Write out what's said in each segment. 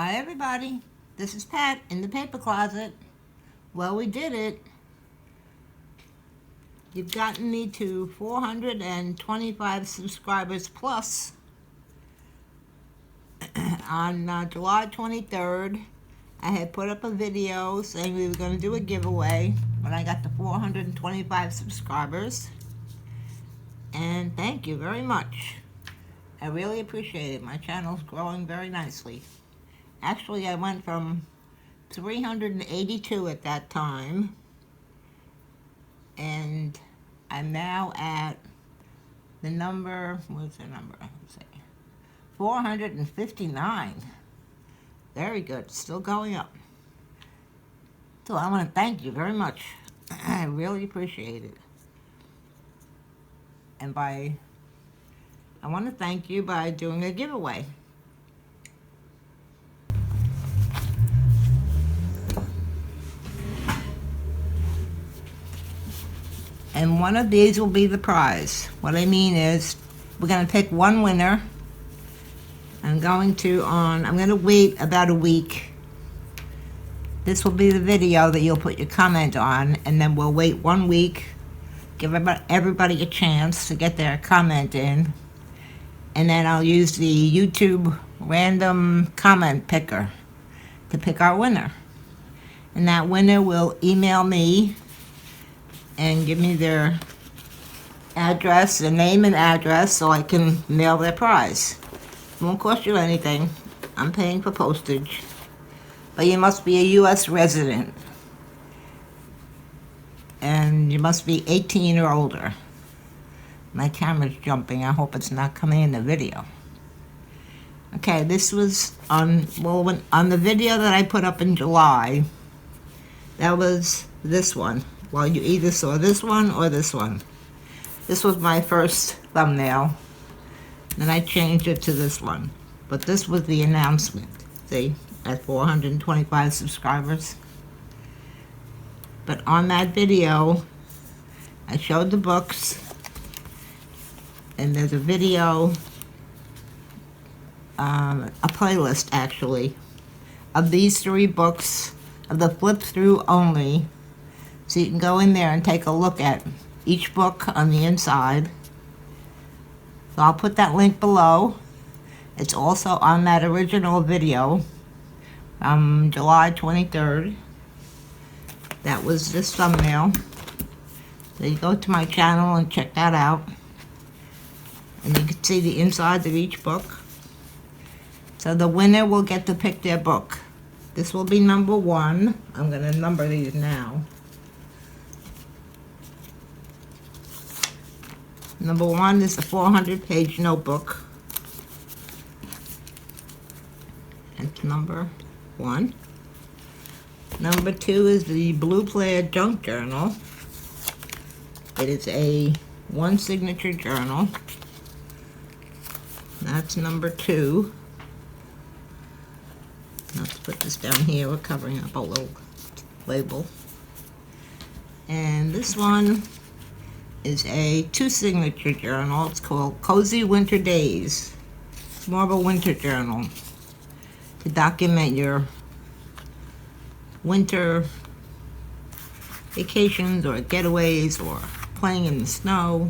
Hi everybody, this is Pat in the paper closet. Well, we did it. You've gotten me to 425 subscribers plus. On July 23rd, I had put up a video saying we were going to do a giveaway when I got to 425 subscribers. And thank you very much. I really appreciate it. My channel's growing very nicely. Actually, I went from 382 at that time, and I'm now at the number, what's the number? Let's see, 459. Very good, still going up. So I want to thank you very much. I really appreciate it. And I want to thank you by doing a giveaway. And one of these will be the prize. What I mean is, we're going to pick one winner. I'm going to wait about a week. This will be the video that you'll put your comment on, and then we'll wait 1 week, give everybody a chance to get their comment in, and then I'll use the YouTube random comment picker to pick our winner. And that winner will email me and give me their address, their name and address, so I can mail their prize. It won't cost you anything. I'm paying for postage. But you must be a U.S. resident. And you must be 18 or older. My camera's jumping. I hope it's not coming in the video. Okay, this was on the video that I put up in July. That was this one. Well, you either saw this one or this one. This was my first thumbnail. Then I changed it to this one. But this was the announcement. See, at 425 subscribers. But on that video, I showed the books. And there's a video, a playlist actually, of these 3 books, of the flip through only. So you can go in there and take a look at each book on the inside. So I'll put that link below. It's also on that original video from July 23rd. That was this thumbnail. So you go to my channel and check that out. And you can see the insides of each book. So the winner will get to pick their book. This will be number 1. I'm going to number these now. Number 1 is a 400-page notebook. That's number 1. Number 2 is the Blue Plaid Junk Journal. It is a 1 signature journal. That's number 2. Let's put this down here. We're covering up a little label. And this one is a 2 signature journal. It's called Cozy Winter Days. It's more of a winter journal to document your winter vacations or getaways or playing in the snow,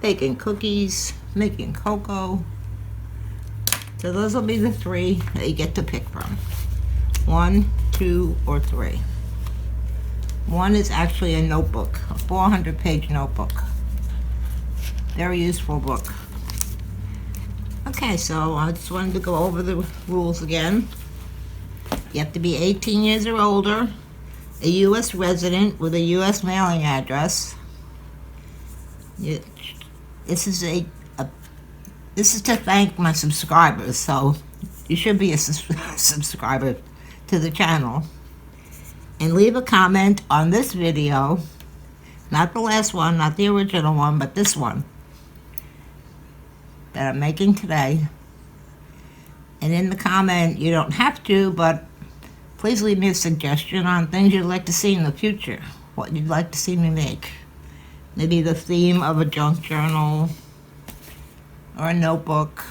baking cookies, making cocoa. So those will be the 3 that you get to pick from. 1, 2, or 3. 1 is actually a notebook, a 400-page notebook. Very useful book. Okay, so I just wanted to go over the rules again. You have to be 18 years or older, a U.S. resident with a U.S. mailing address. This is to thank my subscribers, so you should be a subscriber to the channel. And leave a comment on this video, not the last one, not the original one, but this one that I'm making today. And in the comment, you don't have to, but please leave me a suggestion on things you'd like to see in the future, what you'd like to see me make. Maybe the theme of a junk journal or a notebook,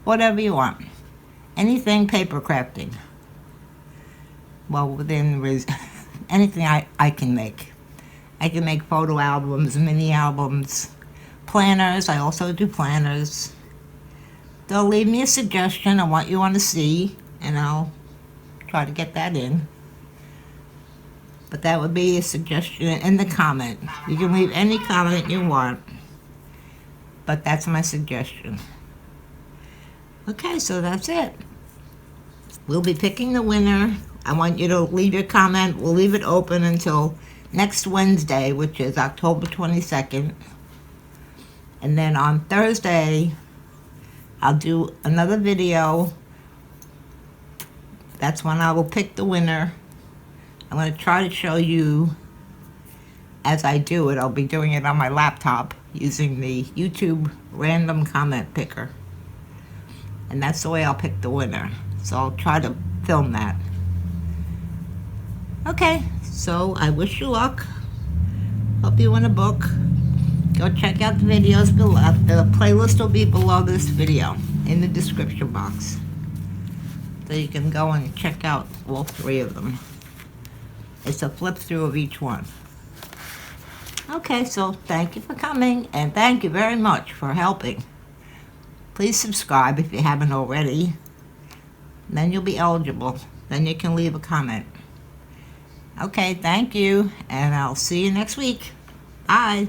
whatever you want. anything paper crafting. Well, within anything I can make. I can make photo albums, mini albums, planners. I also do planners. They'll leave me a suggestion on what you want to see, and I'll try to get that in. But that would be a suggestion in the comment. You can leave any comment you want, but that's my suggestion. Okay, so that's it. We'll be picking the winner. I want you to leave your comment. We'll leave it open until next Wednesday, which is October 22nd. And then on Thursday, I'll do another video. That's when I will pick the winner. I'm going to try to show you as I do it. I'll be doing it on my laptop using the YouTube random comment picker. And that's the way I'll pick the winner. So I'll try to film that. Okay, so I wish you luck. Hope you win a book. Go check out the videos below. The playlist will be below this video in the description box. So you can go and check out all 3 of them. It's a flip through of each one. Okay, so thank you for coming, and thank you very much for helping. Please subscribe if you haven't already. Then you'll be eligible. Then you can leave a comment. Okay, thank you, and I'll see you next week. Bye.